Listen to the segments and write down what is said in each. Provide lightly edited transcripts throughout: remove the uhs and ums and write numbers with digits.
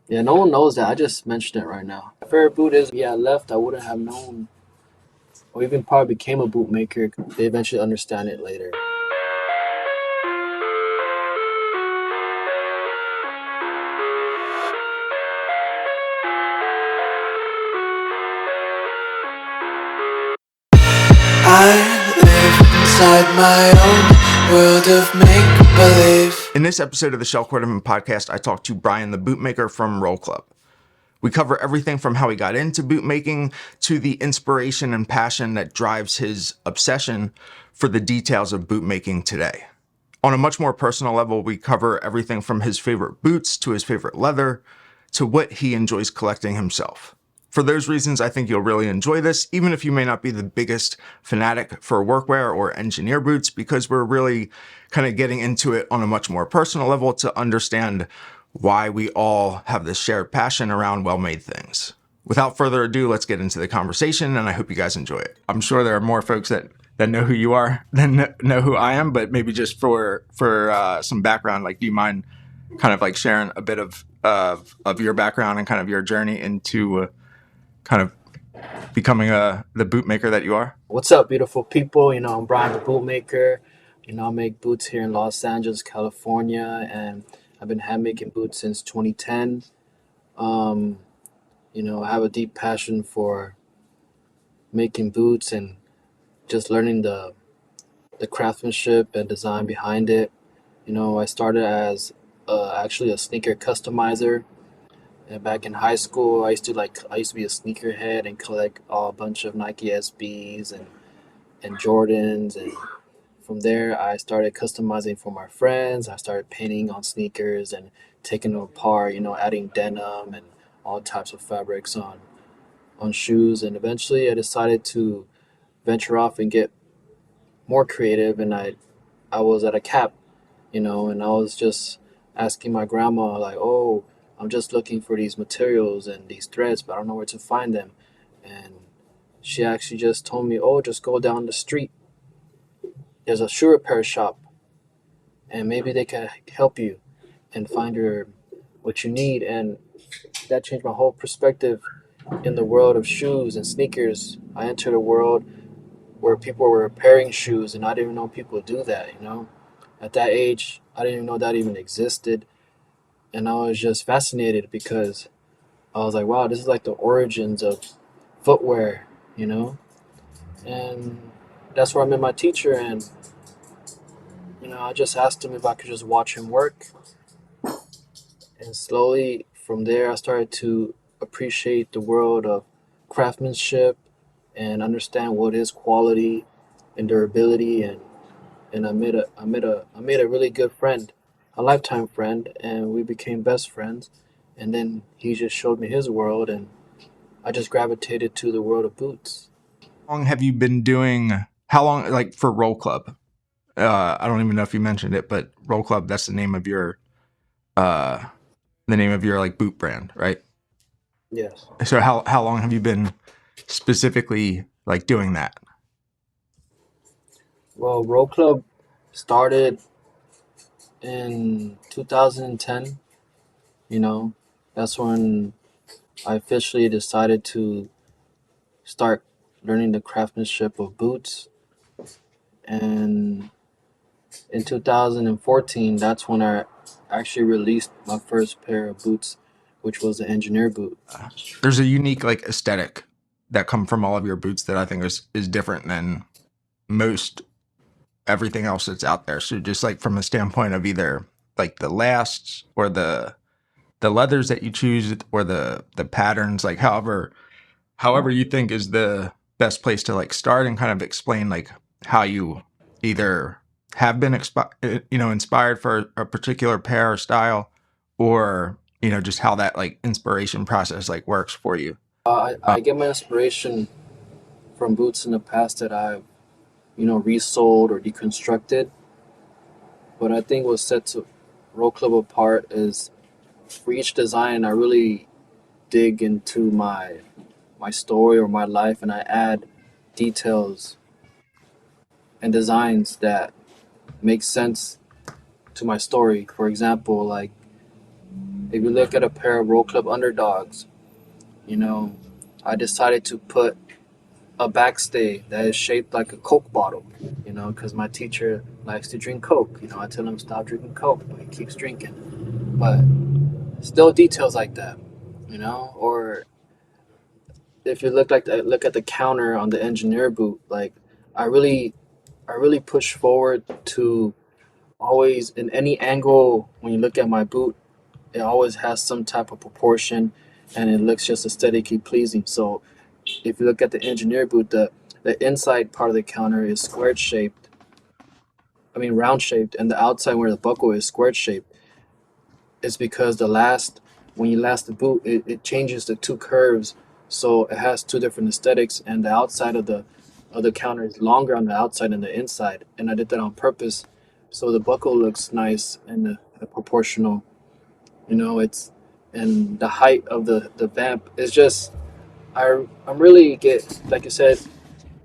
Yeah, no one knows that. I just mentioned it right now. My favorite boot is, yeah, I left, I wouldn't have known, or even probably became a bootmaker. They eventually understand it later. I live inside my own world of make-believe. In this episode of the Cordovan podcast, I talked to Brian the Bootmaker from Roll Club. We cover everything from how he got into bootmaking to the inspiration and passion that drives his obsession for the details of bootmaking today. On a much more personal level, we cover everything from his favorite boots to his favorite leather to what he enjoys collecting himself. For those reasons, I think you'll really enjoy this, even if you may not be the biggest fanatic for workwear or engineer boots, because we're really kind of getting into it on a much more personal level to understand why we all have this shared passion around well-made things. Without further ado, let's get into the conversation, and I hope you guys enjoy it. I'm sure there are more folks that know who you are than know who I am, but maybe just for some background, like, do you mind kind of like sharing a bit of your background and kind of your journey into kind of becoming the bootmaker that you are? What's up, beautiful people? I'm Brian the Bootmaker. I make boots here in Los Angeles, California, and I've been hand making boots since 2010. Um, I have a deep passion for making boots and just learning the craftsmanship and design behind it. I started as actually a sneaker customizer. And back in high school, I used to be a sneakerhead and collect a bunch of Nike SBs and Jordans. And from there, I started customizing for my friends. I started painting on sneakers and taking them apart, adding denim and all types of fabrics on shoes. And eventually, I decided to venture off and get more creative. And I was at a cap, and I was just asking my grandma, like, oh, I'm just looking for these materials and these threads, but I don't know where to find them. And she actually just told me, oh, just go down the street. There's a shoe repair shop, and maybe they can help you and find what you need. And that changed my whole perspective in the world of shoes and sneakers. I entered a world where people were repairing shoes, and I didn't even know people do that. At that age, I didn't even know that even existed. And I was just fascinated because I was like, wow, this is like the origins of footwear, you know? And that's where I met my teacher. And, I just asked him if I could just watch him work. And slowly from there, I started to appreciate the world of craftsmanship and understand what is quality and durability. And I made a really good friend, a lifetime friend, and we became best friends. And then he just showed me his world, and I just gravitated to the world of boots. How long have you been doing? How long, like, for Roll Club? I don't even know if you mentioned it, but Roll Club, that's uh, the name of your like boot brand, right? Yes. So how long have you been specifically like doing that? Well, Row Club started in 2010. You know, that's when I officially decided to start learning the craftsmanship of boots. And in 2014, that's when I actually released my first pair of boots, which was an engineer boot. There's a unique like aesthetic that come from all of your boots that I think is different than most everything else that's out there. So just like from a standpoint of either like the lasts or the leathers that you choose or the patterns, like however you think is the best place to like start and kind of explain like how you either have been inspired for a particular pair or style, or just how that like inspiration process like works for you. I get my inspiration from boots in the past that I've, resold or deconstructed. But I think what sets Row Club apart is for each design, I really dig into my story or my life, and I add details and designs that make sense to my story. For example, like if you look at a pair of Roll Club Underdogs, you know, I decided to put a backstay that is shaped like a Coke bottle, because my teacher likes to drink Coke. I tell him stop drinking Coke, but he keeps drinking. But still details like that, or if you look at the counter on the engineer boot, like I really I really push forward to always in any angle when you look at my boot, it always has some type of proportion and it looks just aesthetically pleasing. So if you look at the engineer boot, the inside part of the counter is squared shaped. I mean round shaped, and the outside where the buckle is squared shaped. It's because when you last the boot, it changes the two curves, so it has two different aesthetics, and the outside of the counter is longer on the outside than the inside, and I did that on purpose, so the buckle looks nice and proportional. It's and the height of the vamp is just I'm really get like you said,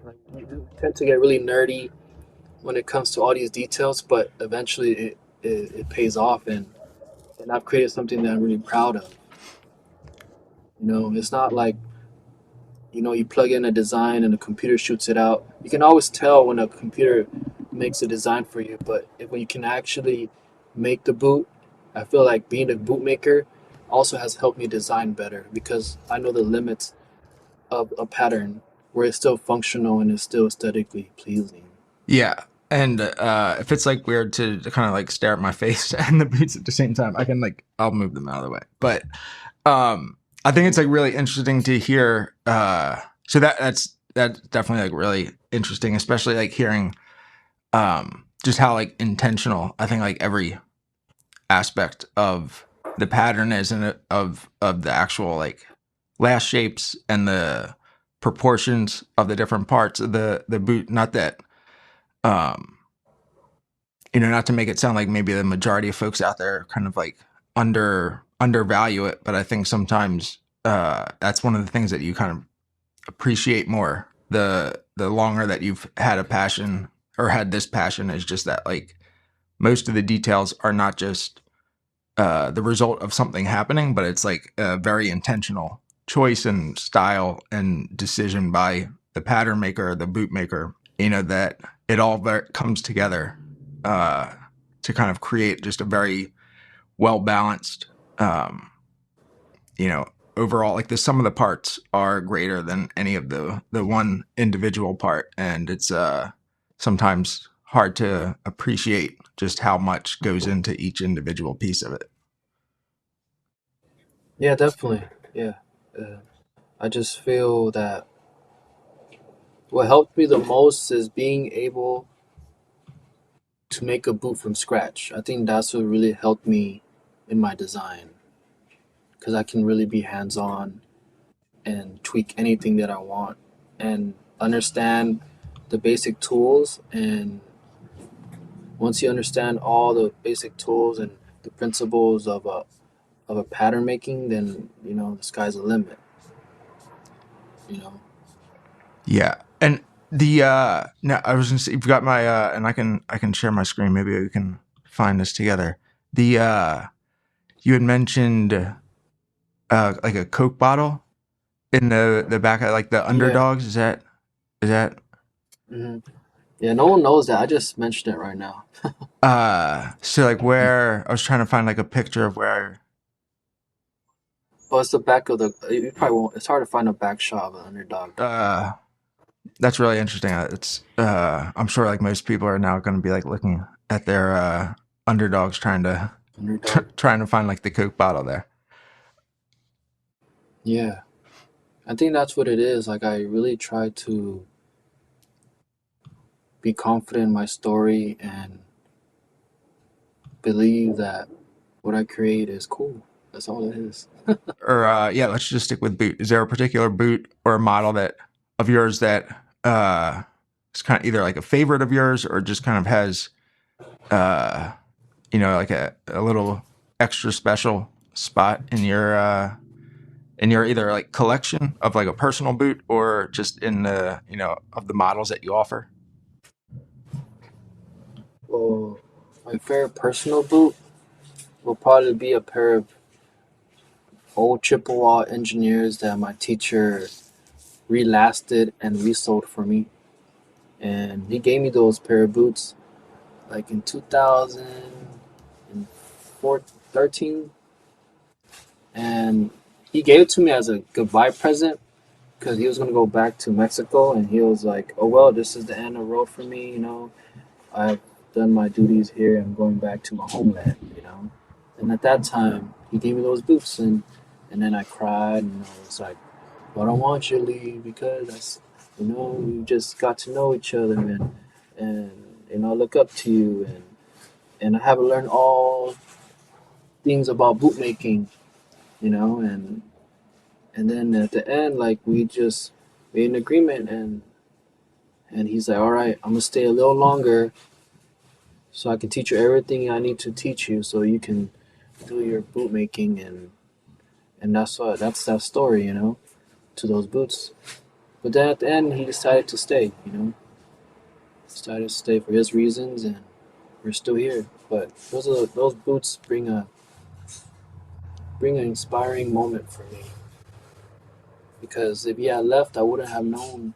like you tend to get really nerdy when it comes to all these details, but eventually it pays off, and I've created something that I'm really proud of. It's not like you plug in a design and the computer shoots it out. You can always tell when a computer makes a design for you, but when you can actually make the boot, I feel like being a bootmaker also has helped me design better because I know the limits of a pattern where it's still functional and it's still aesthetically pleasing. Yeah. And if it's like weird to kind of like stare at my face and the boots at the same time, I'll move them out of the way. But I think it's like really interesting to hear. So that's definitely like really interesting, especially like hearing just how like intentional I think like every aspect of the pattern is, and of the actual like lash shapes and the proportions of the different parts of the boot. Not that um not to make it sound like maybe the majority of folks out there kind of like undervalue it, but I think sometimes that's one of the things that you kind of appreciate more the longer that you've had a passion or had this passion, is just that like most of the details are not just the result of something happening, but it's like a very intentional choice and style and decision by the pattern maker, the boot maker, that it all comes together to kind of create just a very well balanced, overall, like the sum of the parts are greater than any of the one individual part. And it's sometimes hard to appreciate just how much goes into each individual piece of it. Yeah, definitely. Yeah. Uh, I just feel that what helped me the most is being able to make a boot from scratch. I think that's what really helped me in my design because I can really be hands on and tweak anything that I want and understand the basic tools. And once you understand all the basic tools and the principles of a pattern making, then the sky's the limit. You know. Yeah. And the no, I was gonna say, you've got my and I can share my screen. Maybe we can find this together. The you had mentioned like a Coke bottle in the back of like the Yeah. underdogs. Is that Hmm. Yeah. No one knows that. I just mentioned it right now. so like where I was trying to find like a picture of where Oh, it's the back of the. You probably won't. It's hard to find a back shot of an underdog. that's really interesting. It's I'm sure like most people are now going to be like looking at their underdogs trying to Underdog. trying to find like the Coke bottle there. Yeah. I think that's what it is. Like I really try to be confident in my story and believe that what I create is cool. That's all it is. Or yeah, let's just stick with boot. Is there a particular boot or a model that of yours that is kind of either like a favorite of yours or just kind of has uh like a little extra special spot in your either like collection of like a personal boot or just in the of the models that you offer? Well, my favorite personal boot will probably be a pair of old Chippewa engineers that my teacher relasted and resold for me. And he gave me those pair of boots like in 2013, and he gave it to me as a goodbye present because he was going to go back to Mexico, and he was like, oh well, this is the end of the road for me, I've done my duties here. I'm going back to my homeland. And at that time, he gave me those boots, and then I cried, and I was like, "Well, I don't want you to leave because we just got to know each other, and I look up to you, and I haven't learned all things about bootmaking, and then at the end, like we just made an agreement, and he's like, all right, I'm gonna stay a little longer so I can teach you everything I need to teach you, so you can do your bootmaking, and that's that story, to those boots. But then at the end, he decided to stay, decided to stay for his reasons, and we're still here. But those boots bring an inspiring moment for me, because if he had left, I wouldn't have known,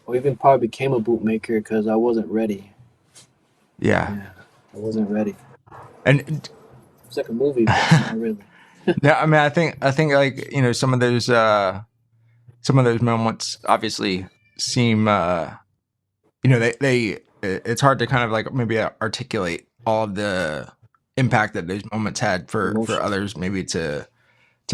or even probably became a bootmaker because I wasn't ready. Yeah. Yeah, I wasn't ready. And It's like a movie, but not really. yeah, I mean, I think like, some of those moments obviously seem, it's hard to kind of like maybe articulate all of the impact that those moments had for Emotion. others, maybe to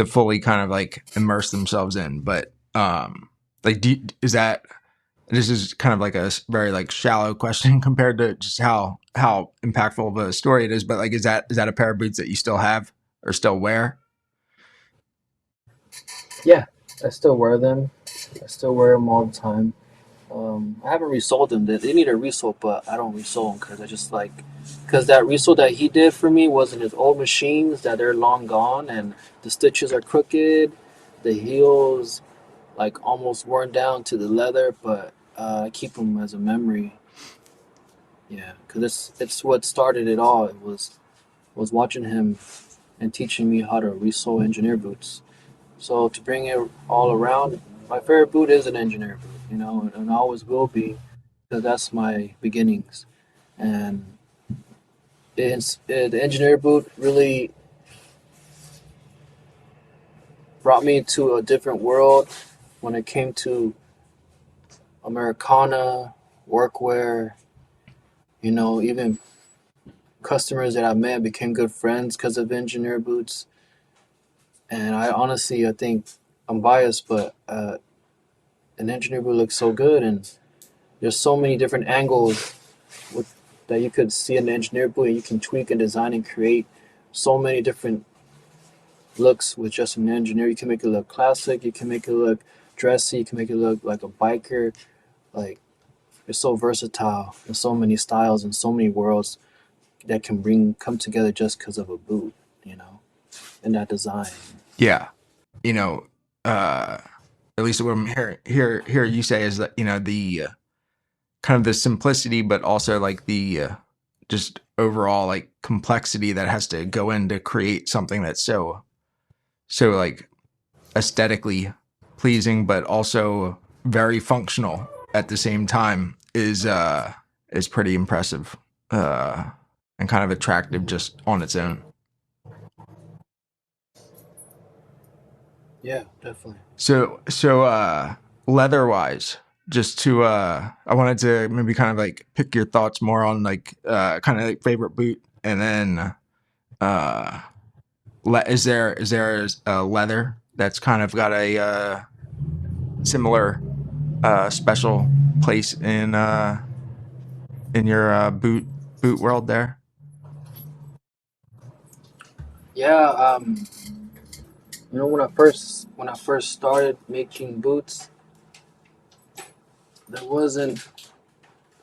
fully kind of like immerse themselves in. But like, this is kind of like a very like shallow question compared to just how impactful of a story it is. But like, is that a pair of boots that you still have or still wear? Yeah, I still wear them. I still wear them all the time. I haven't resold them. They need a resole, but I don't resole them because I just like, because that resole that he did for me was in his old machines that they're long gone, and the stitches are crooked, the heels like almost worn down to the leather, but I keep them as a memory. Yeah, because it's what started it all. It was watching him and teaching me how to resole engineer boots. So to bring it all around, my favorite boot is an engineer boot, and always will be, because that's my beginnings. And the engineer boot really brought me to a different world when it came to Americana, workwear, even customers that I met became good friends because of engineer boots. And I think I'm biased, but an engineer boot looks so good, and there's so many different angles that you could see in the engineer boot, and you can tweak and design and create so many different looks with just an engineer. You can make it look classic, you can make it look dressy, you can make it look like a biker. Like, it's so versatile. There's so many styles and so many worlds that can come together just because of a boot, and that design. Yeah. You know, at least what I'm hear you say is that, the kind of the simplicity, but also like the just overall like complexity that has to go in to create something that's so like aesthetically pleasing, but also very functional at the same time is pretty impressive, and kind of attractive just on its own. Yeah, definitely. So leather wise, just to I wanted to maybe kind of like pick your thoughts more on like kind of like favorite boot, and then is there a leather that's kind of got a similar special place in your boot world there? Yeah, when I first started making boots, there wasn't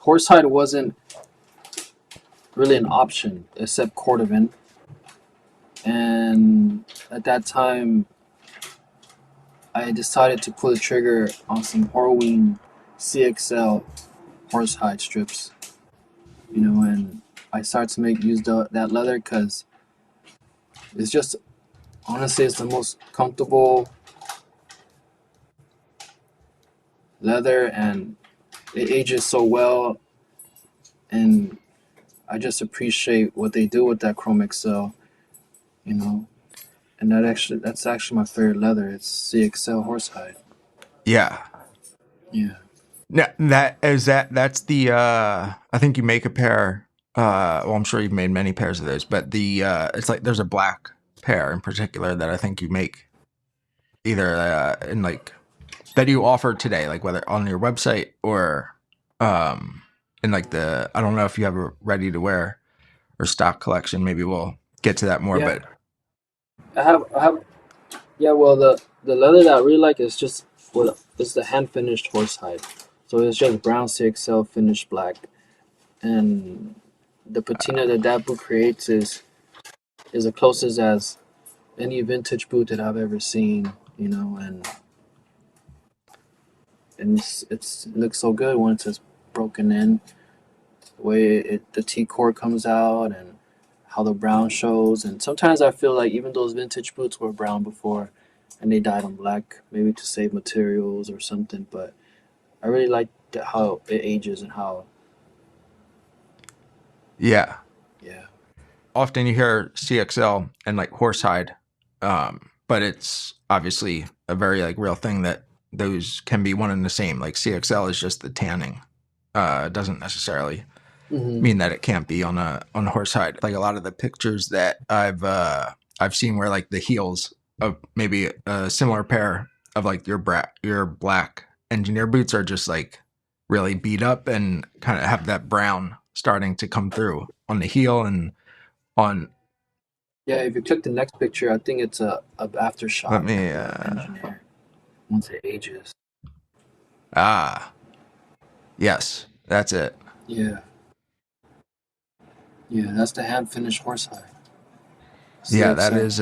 horsehide wasn't really an option except Cordovan. And at that time, I decided to pull the trigger on some Horween CXL horsehide strips, and I started to use that leather because it's just Honestly, it's the most comfortable leather, and it ages so well. And I just appreciate what they do with that Chrome XL, you know. And that's actually my favorite leather. It's CXL horsehide. Yeah. Yeah. No, that's the I think you make a pair well, I'm sure you've made many pairs of those, but the it's like there's a black pair in particular that I think you make either in like that you offer today, like whether on your website or in like the, I don't know if you have a ready to wear or stock collection. Maybe we'll get to that more, Yeah. but I have yeah, well the leather that I really like is just well it's the hand finished horsehide. So it's just brown CXL finished black. And the patina that that boot creates is the closest as any vintage boot that I've ever seen, you know, and it looks so good once it's broken in. The way the T core comes out and how the brown shows. And sometimes I feel like even those vintage boots were brown before, and they dyed them black, maybe to save materials or something. But I really like how it ages and how yeah. yeah. Often you hear CXL and like horsehide, but it's obviously a very like real thing that those can be one and the same. Like CXL is just the tanning. It doesn't necessarily Hmm. mean that it can't be on a horsehide. Like a lot of the pictures that I've seen where like the heels of maybe a similar pair of like your black engineer boots are just like really beat up and kind of have that brown starting to come through on the heel and on. Yeah, if you click the next picture, I think it's a Let aftershock me of the engineer once it ages. ah yes, that's it. Yeah, yeah, that's the hand finished horsehide. Yeah, that CXL. is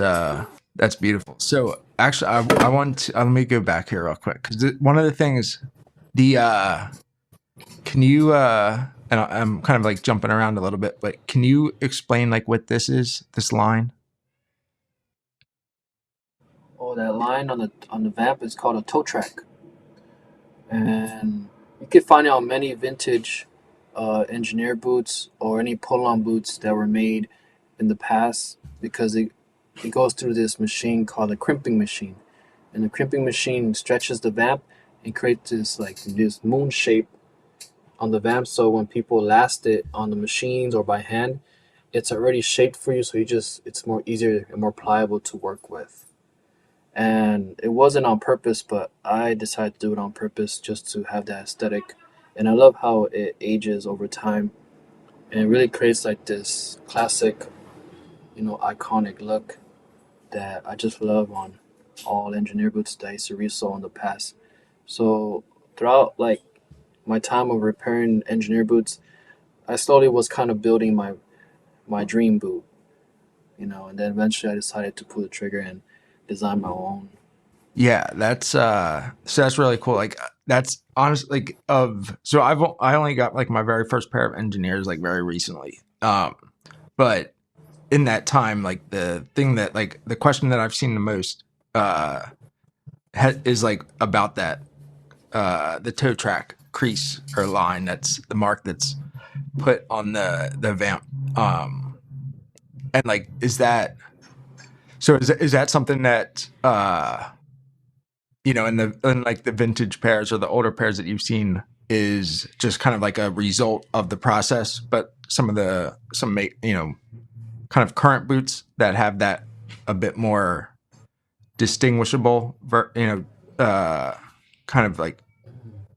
that's beautiful. So actually, I want to let me go back here real quick because one of the things, the can you and I'm kind of like jumping around a little bit, but can you explain like what this is? This line? Oh, that line on the vamp is called a toe track, and you can find it on many vintage engineer boots or any pull-on boots that were made in the past because it goes through this machine called a crimping machine, and the crimping machine stretches the vamp and creates this moon shape on the vamp. So when people last it on the machines or by hand, it's already shaped for you. So it's more easier and more pliable to work with. And it wasn't on purpose, but I decided to do it on purpose just to have that aesthetic. And I love how it ages over time, and it really creates like this classic, iconic look that I just love on all engineer boots that I used to resell in the past. So throughout like my time of repairing engineer boots, I slowly was kind of building my dream boot, and then eventually I decided to pull the trigger and design my own. Yeah, that's so that's really cool. Like that's honestly like of so I only got like my very first pair of engineers like very recently. But in that time, like the thing that like the question that I've seen the most uh is like about that the toe track crease or line, that's the mark that's put on the vamp. And like is that so is that something that in like the vintage pairs or the older pairs that you've seen is just kind of like a result of the process, but kind of current boots that have that a bit more distinguishable kind of like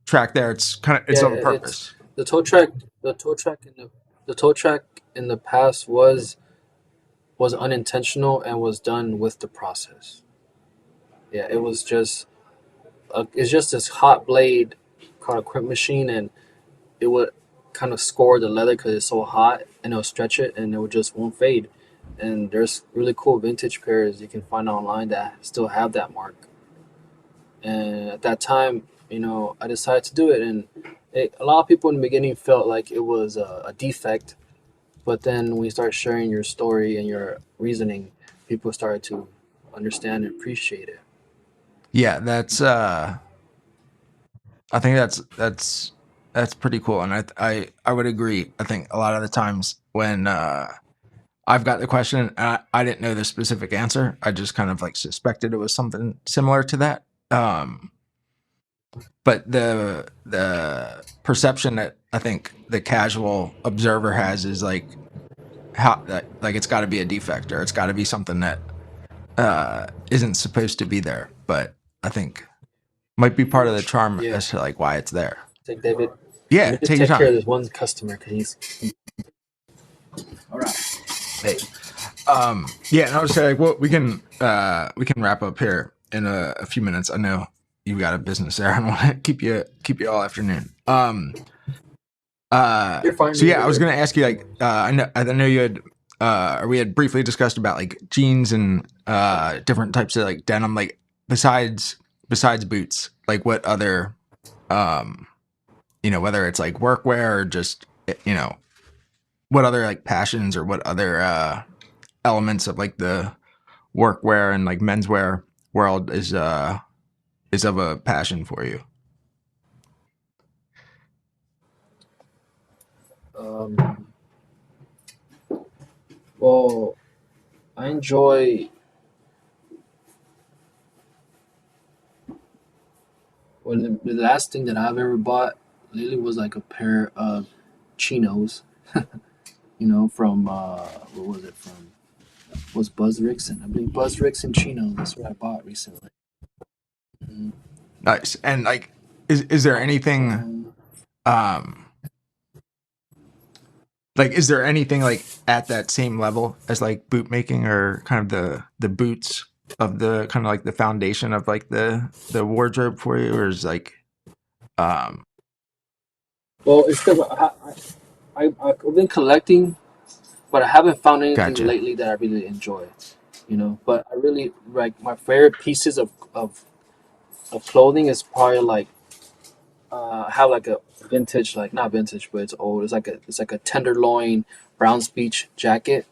track there, it's kind of its Yeah, own it's purpose. the toe track. The toe track in the past was unintentional and was done with the process. Yeah, it's just this hot blade called a crimp machine, and it would kind of score the leather because it's so hot, and it'll stretch it, and it would just won't fade. And there's really cool vintage pairs you can find online that still have that mark. And at that time, I decided to do it, and a lot of people in the beginning felt like it was a defect, but then when you start sharing your story and your reasoning, people started to understand and appreciate it. Yeah, that's I think that's pretty cool, and I would agree. I think a lot of the times when I've got the question, I didn't know the specific answer. I just kind of like suspected it was something similar to that. But the perception that I think the casual observer has is like how that like it's got to be a defect or it's got to be something that isn't supposed to be there. But I think might be part of the charm Yeah. as to like why it's there. Take David. Let Yeah, me just take your take care of time. this one customer because he's all right. Hey, yeah, and I was saying, like, well, we can wrap up here in a few minutes. I know you've got a business there. I don't want to keep you all afternoon. You're fine. So yeah, I was gonna ask you like I know you had or we had briefly discussed about like jeans and different types of like denim. Like besides boots, like what other whether it's like workwear or just what other like passions or what other elements of like the workwear and like menswear world is of a passion for you? Well, I enjoy the last thing that I've ever bought lately was like a pair of chinos. From what was it from? Was Buzz Rickson? I believe Buzz Rickson chinos. That's what I bought recently. Mhm. Nice. And like, is there anything Um, like is there anything like at that same level as like boot making or kind of the boots of the kind of like the foundation of like the wardrobe for you, or is like well, it's because I've been collecting, but I haven't found anything gotcha. lately that I really enjoy. But I really like my favorite pieces of clothing is probably like I have like a vintage, like not vintage, but it's old. It's like a tenderloin brown speech jacket,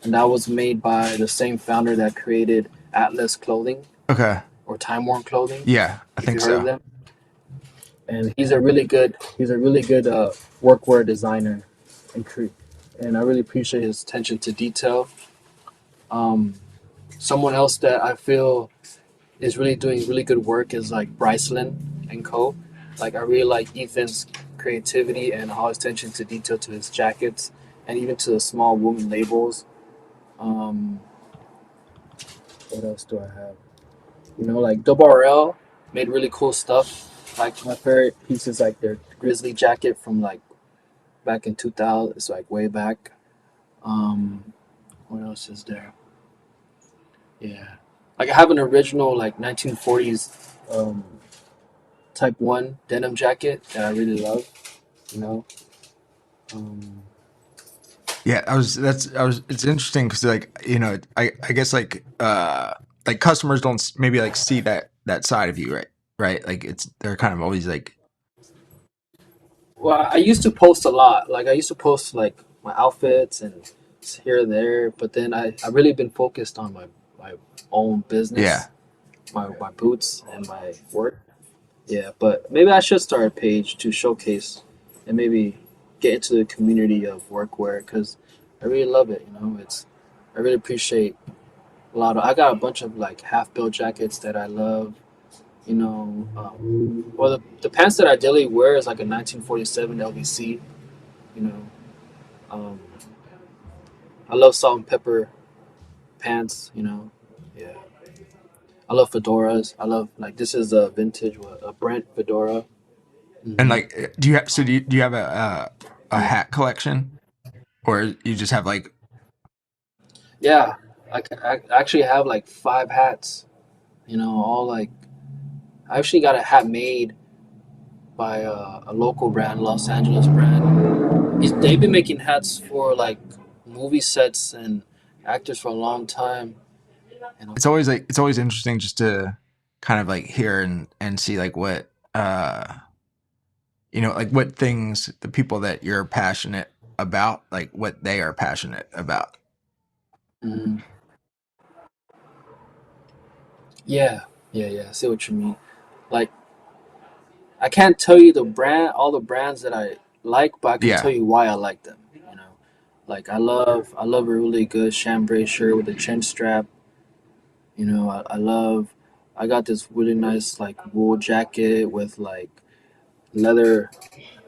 and that was made by the same founder that created Atlas Clothing Okay. or Time Worn Clothing, Yeah, I if think you heard of so. them. And he's a really good workwear designer and I really appreciate his attention to detail. Um, Someone else that I feel is really doing really good work is like Bryceland and Co. Like I really like Ethan's creativity and all his attention to detail to his jackets and even to the small woman labels. Um, what else do I have? Like RL made really cool stuff. Like my favorite piece is like their grizzly jacket from like back in 2000. It's like way back. Um, what else is there? Yeah, like I have an original like 1940s um, Type One denim jacket that I really love. You know, um, Yeah, it's interesting because like I guess like customers don't maybe like see that side of you, right, like they're kind of always like well, I used to post a lot. Like I used to post like my outfits and here and there, but then I really been focused on my own yeah. business, my boots and my work. Yeah, but maybe I should start a page to showcase and maybe get into the community of workwear because I really love it. I really appreciate a lot of. I got a bunch of like half built jackets that I love. Well, the pants that I daily wear is like a 1947 LVC. You know, um, I love salt and pepper pants. Yeah, I love fedoras. I love like this is a vintage a Brent fedora. And Hmm. like do you have a hat collection, or you just have like Yeah, I actually have like five hats. All like I actually got a hat made by a local brand, Los Angeles brand. They've been making hats for like movie sets and actors for a long time. And it's always interesting just to kind of like hear and see like what like what things the people that you're passionate about, like what they are passionate about. Mhm. Yeah, yeah. I see what you mean. Like, I can't tell you all the brands that I like, but I can tell Yeah. you why I like them. You know, like I love a really good chambray shirt with a chin strap. You know, I got this really nice like wool jacket with like leather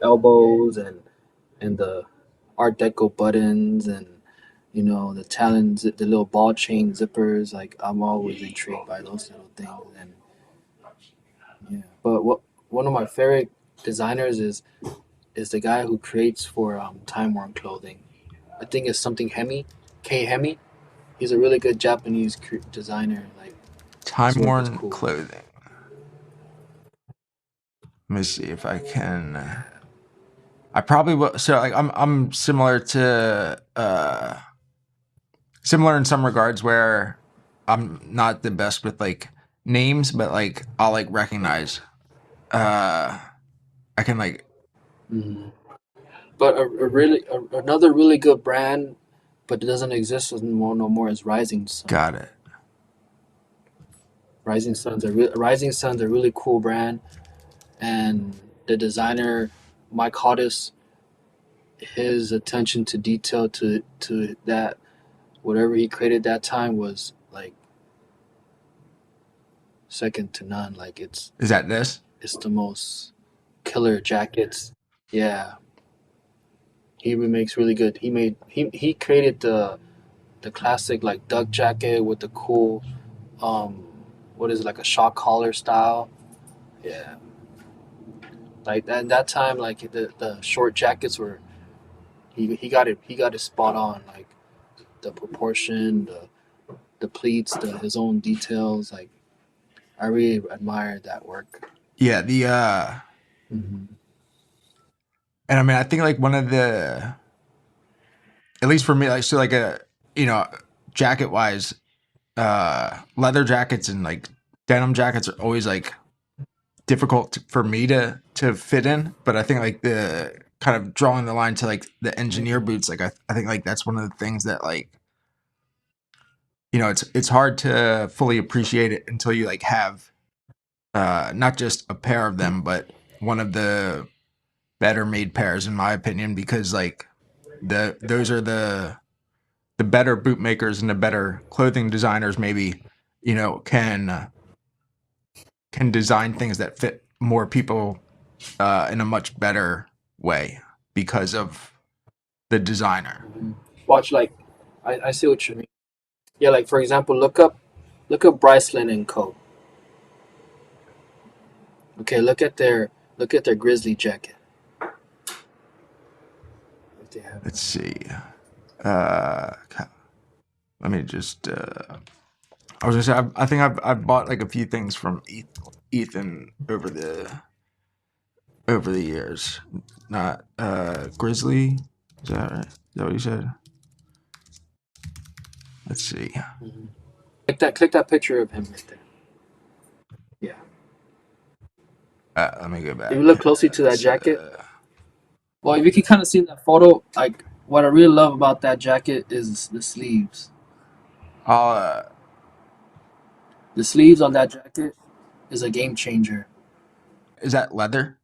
elbows and the Art Deco buttons and you know the talons, the little ball chain zippers. Like I'm always intrigued by those little things. And yeah, but what one of my favorite designers is the guy who creates for Time Worn clothing. I think it's something Hemi, K Hemi. He's a really good Japanese designer. Like his Time work is worn cool. clothing. Let me see if I can. I probably will. So like I'm similar to similar in some regards where I'm not the best with like names, but like I'll like recognize. I can like Mhm. But another really good brand, but it doesn't exist anymore no more is Rising Sun. got it. Rising Sun's a really cool brand, and the designer Mike Hoddes, his attention to detail to that whatever he created that time was like second to none. Like Is that this? it's the most killer jackets. Yeah, he makes really good. He created the classic like duck jacket with the cool um what is it, like a shock collar style. Yeah, like that time like the short jackets were he got it spot on, like the proportion, the pleats, his own details. Like I really admired that work. Yeah, the Hmm. and I mean I think like one of the at least for me like so like a you know jacket wise leather jackets and like denim jackets are always like difficult for me to fit in, but I think like the kind of drawing the line to like the engineer boots like I think like that's one of the things that like you know it's hard to fully appreciate it until you like have not just a pair of them but one of the better made pairs in my opinion, because like those are the better bootmakers and the better clothing designers maybe you know can design things that fit more people in a much better way because of the designer. Hmm. Watch like I see what you mean. Yeah, like for example, look up Bryceland and Co. Okay, look at their Grizzly jacket. What they have Let's on. see. Uh, let me just. I was gonna say I think I've bought like a few things from Ethan over the years. Not Grizzly. Is that right? Is that what you said? Let's see. Hmm. Click that picture of him right there. Yeah. Let me go If you back. look closely to that It's jacket, well, if you can kind of see in that photo, like what I really love about that jacket is the sleeves. I'll The sleeves on that jacket is a game changer. is that leather?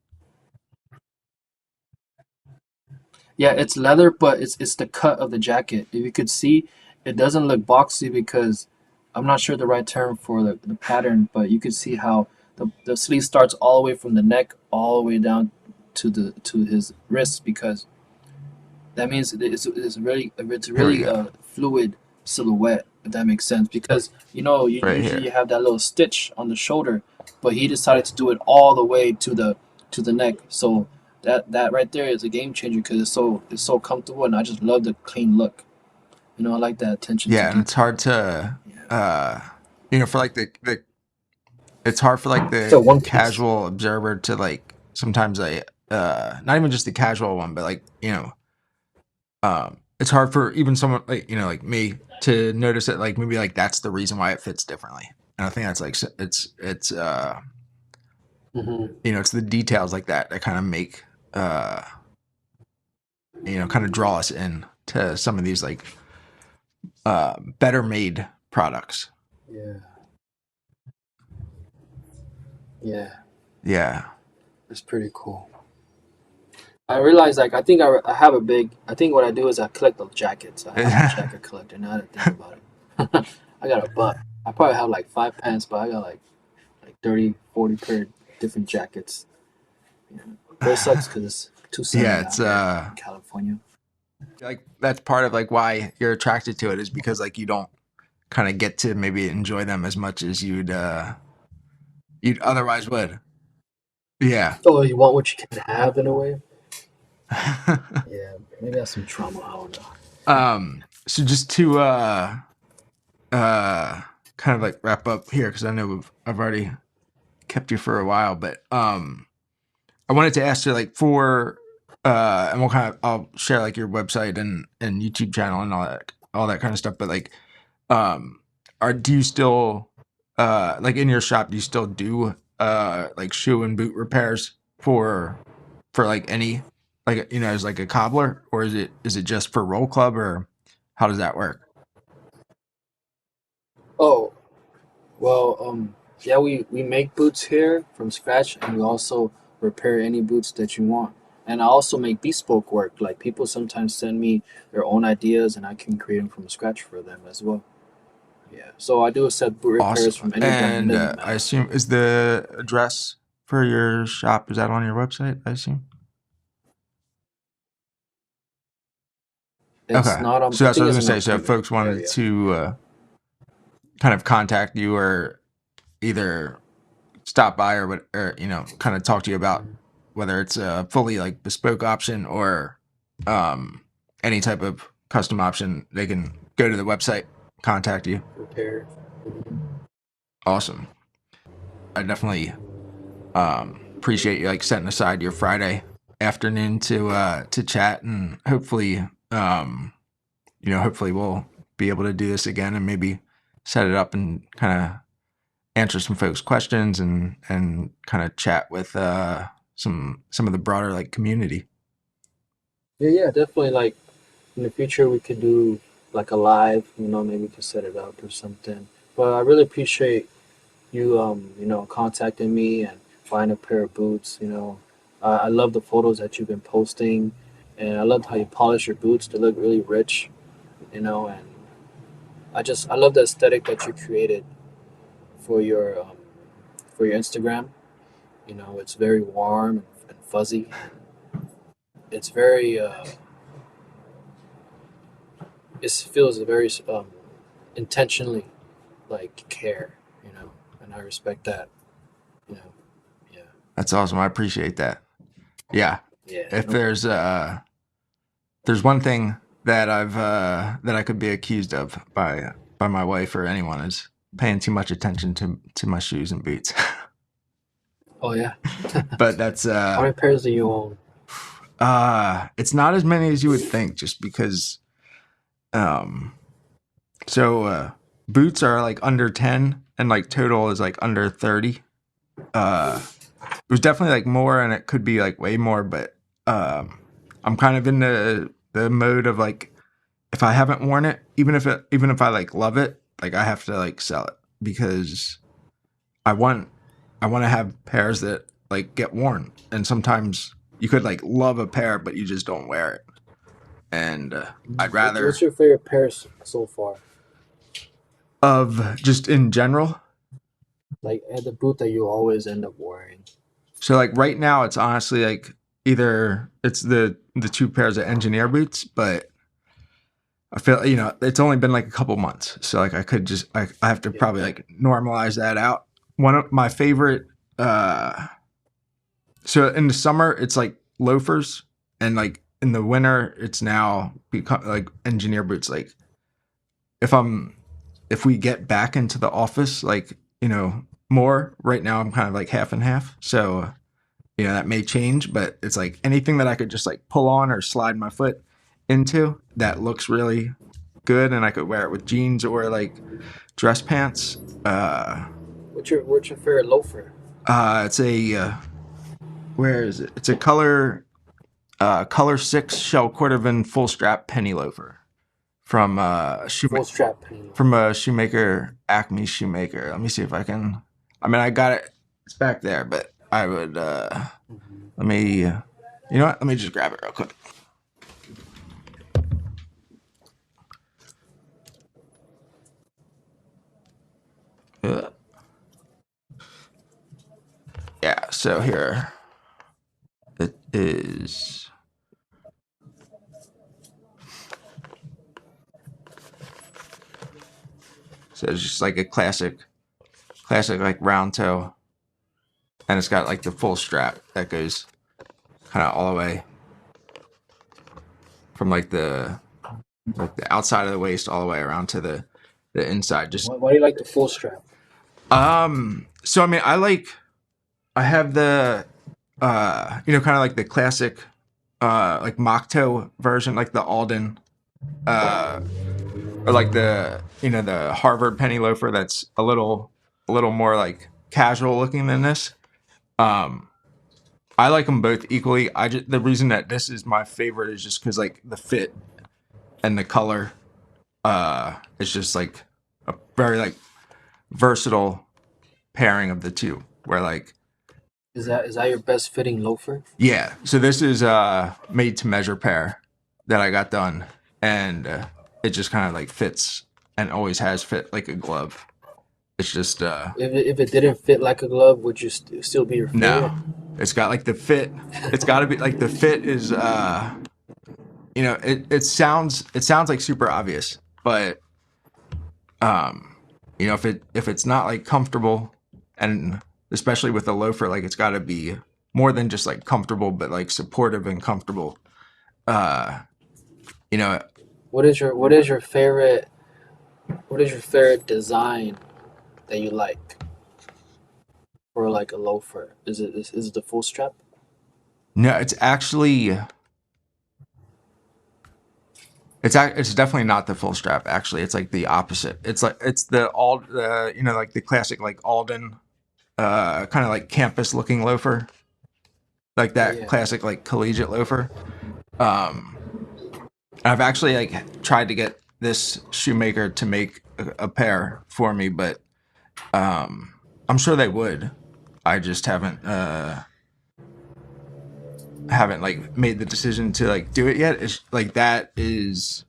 Yeah, it's leather, but it's the cut of the jacket. If you could see, it doesn't look boxy because I'm not sure the right term for the pattern, but you could see how the sleeve starts all the way from the neck all the way down to his wrists because that means it's Here we really go. a fluid silhouette, if that makes sense. Because you know you Right usually here. you have that little stitch on the shoulder, but he decided to do it all the way to the neck. So that right there is a game changer because it's so comfortable, and I just love the clean look. You know, I like that attention to Yeah, and it's hard detail. to Yeah, you know for like the it's hard for like it's a the one piece. casual observer to like sometimes like not even just the casual one but like you know it's hard for even someone like you know like me to notice that like maybe like that's the reason why it fits differently, and I think that's like it's Hmm. you know it's the details like that that kind of make uh you know kind of draw us in to some of these like better made products. Yeah. Yeah, Yeah. it's pretty cool. I realized like I have a big. I think what I do is I collect the jackets. I'm a jacket collector. Now that I think about it, I got a butt. I probably have like 5 pants, but I got like 30, 40 pair of different jackets. You know, but it sucks because it's too Yeah, sunny it's out here in California. like that's part of like why you're attracted to it is because like you don't kind of get to maybe enjoy them as much as you'd otherwise would. Yeah. Oh, you want what you can have in a way. Yeah, maybe that's some trauma. I don't know. So just to uh kind of like wrap up here because I know I've already kept you for a while, but I wanted to ask you like for and we'll kind of I'll share like your website and YouTube channel and all that kind of stuff, but like do you still like in your shop do you still do like shoe and boot repairs for like any like you know as like a cobbler, or is it just for roll club, or how does that work? Oh, well, yeah, we make boots here from scratch, and we also repair any boots that you want. And I also make bespoke work. Like people sometimes send me their own ideas, and I can create them from scratch for them as well. Yeah, so I do accept boot repairs Awesome. from any brand. It And doesn't I matter. assume is the address for your shop, is that on your website, I assume? It's Okay. not on. So I that's what think I was it's gonna in the say. So if appointment folks wanted area. to kind of contact you or either stop by or what, or you know, kind of talk to you about whether it's a fully like bespoke option or um, any type of custom option, they can go to the website, contact you. Repair. Awesome. I definitely appreciate you like setting aside your Friday afternoon to chat, and hopefully you know hopefully we'll be able to do this again and maybe set it up and kind of answer some folks' questions and kind of chat with some of the broader like community. Yeah, yeah, definitely. Like in the future, we could do like a live. You know, maybe we could set it up or something. But I really appreciate you contacting me and find a pair of boots. I love the photos that you've been posting, and I love how you polish your boots. They look really rich. And I love the aesthetic that you created for your Instagram. It's very warm and fuzzy. It's very it feels very intentionally like care. And I respect that. You know, yeah, That's awesome. I appreciate that. Yeah. yeah. If No, there's one thing that that I could be accused of by my wife or anyone is paying too much attention to my shoes and boots. oh yeah. But that's How many pairs do you own? it's not as many as you would think, just because um boots are like under 10 and like total is like under 30. It was definitely like more and it could be like way more, but I'm kind of in the mode of like if I haven't worn it, even if I like love it, like I have to like sell it because I want to have pairs that like get worn, and sometimes you could like love a pair but you just don't wear it, and I'd What's rather your favorite pairs so far? of just in general. Like at the boot that you always end up wearing. So like right now it's honestly like either it's the two pairs of engineer boots, but I feel you know it's only been like a couple months, so like I could just I have to Yeah, probably like normalize that out. One of my favorite so in the summer it's like loafers, and like in the winter it's now become like engineer boots. Like if I'm if we get back into the office, like you know more right now I'm kind of like half and half, so you know that may change, but it's like anything that I could just like pull on or slide my foot into that looks really good, and I could wear it with jeans or like dress pants. What's your favorite loafer? It's a where is it? It's a color 6 shell Cordovan full strap penny loafer from Full strap penny from loafer. a shoemaker, Acme shoemaker. Let me see if I can. I mean, I got it. It's back there, but I would Mhm. let me. You know what? Let me just grab it real quick. Uh, yeah. So here it is. So it's just like a classic like round toe, and it's got like the full strap that goes kind of all the way from like the outside of the waist all the way around to the inside. Just Why do you like the full strap? so I mean I have the kind of like the classic like mock toe version, like the Alden or like the the Harvard penny loafer that's a little more like casual looking than this. I like them both equally. The reason that this is my favorite is just because like the fit and the color is just like a very like versatile pairing of the two. Where like Is that your best fitting loafer? yeah, so this is made to measure pair that I got done, and it just kind of like fits and always has fit like a glove. It's just If it didn't fit like a glove, would you still be your favorite? no, it's got like the fit. It's got to be like the fit is it sounds like super obvious, but if it's not like comfortable, and especially with a loafer, like it's got to be more than just like comfortable, but like supportive and comfortable. You know, What is your favorite design that you like for like a loafer? Is it the full strap? no, it's definitely not the full strap. Actually, it's like the opposite. It's like it's the all like the classic like Alden kind of like campus looking loafer, like Yeah, that yeah. classic like collegiate loafer. I've actually like tried to get this shoemaker to make a pair for me, but I'm sure they would. I just haven't like made the decision to like do it yet. It's like that is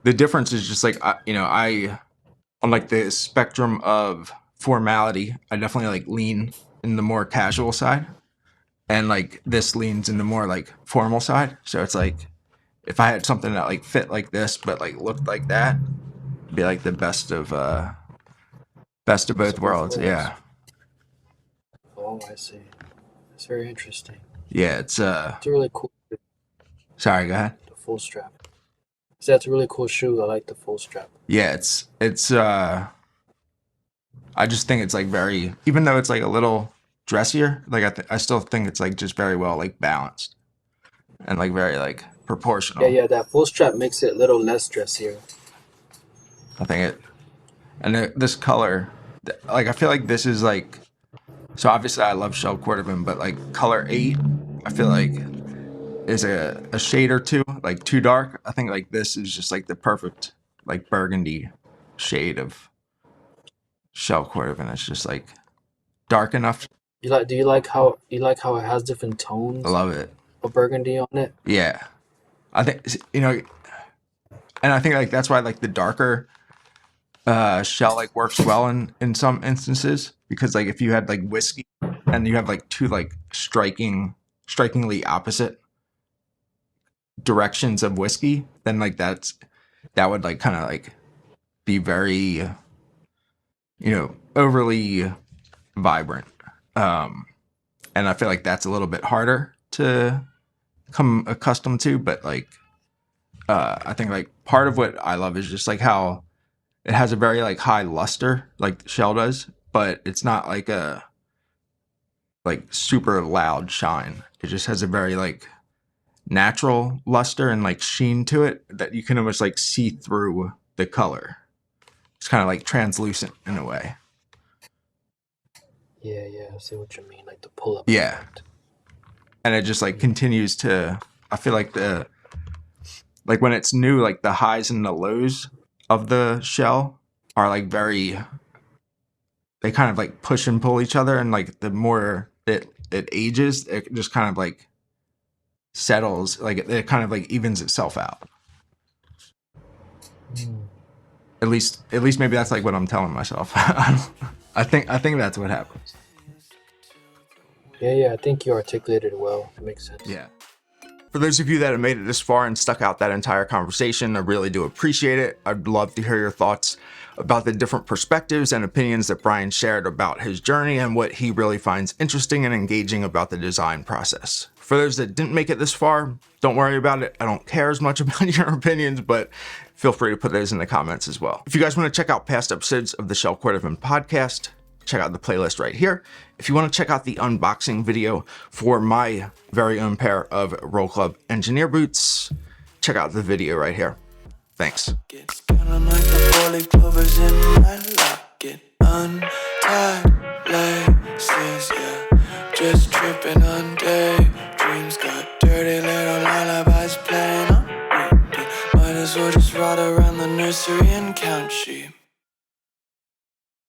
the difference is just like I on like the spectrum of formality, I definitely like lean in the more casual side, and like this leans in the more like formal side. So it's like if I had something that like fit like this but like looked like that, it'd be like the best of both worlds. Yeah. Oh, I see. It's very interesting. Yeah, It's a really cool sorry, go ahead. the full strap. So that's a really cool shoe. I like the full strap. Yeah, it's I just think it's like very, even though it's like a little dressier, like I still think it's like just very well like balanced and like very like Yeah, proportional. yeah. That full strap makes it a little less dressier. I think this color, like I feel like this is like, so obviously I love shell Cordovan, but like color 8, I feel like is a shade or two like too dark. I think like this is just like the perfect like burgundy shade of shell Cordovan. It's just like dark enough. Do you like how it has different I tones love it. of burgundy on it? Yeah, I think and I think like that's why like the darker shell like works well in some instances, because like if you had like whiskey and you have like two like strikingly opposite directions of whiskey, then like that would like kind of like be very overly vibrant, and I feel like that's a little bit harder to come accustomed to. But like I think like part of what I love is just like how it has a very like high luster, like the shell does, but it's not like a like super loud shine. It just has a very like natural luster and like sheen to it that you can almost like see through the color. It's kind of like translucent in a way. Yeah, yeah. I see what you mean. Like the pull up Yeah. effect. And it just like continues to, I feel like like when it's new, like the highs and the lows of the shell are like very they kind of like push and pull each other, and like the more it ages, it just kind of like settles, like it kind of like evens itself out. At least maybe that's like what I'm telling myself. I think that's what happens. Yeah, I think you articulated it well. It makes sense. Yeah. For those of you that have made it this far and stuck out that entire conversation, I really do appreciate it. I'd love to hear your thoughts about the different perspectives and opinions that Brian shared about his journey and what he really finds interesting and engaging about the design process. For those that didn't make it this far, don't worry about it. I don't care as much about your opinions, but feel free to put those in the comments as well. If you guys want to check out past episodes of the Shell Cordovan podcast, check out the playlist right here. If you want to check out the unboxing video for my very own pair of Roll Club engineer boots, check out the video right here. Thanks. It's kinda like the four-leaf clovers in my locket. Untied laces, yeah. Just tripping on daydreams. Got dirty little lullabies playing on repeat. Might as well just ride around the nursery and count sheep.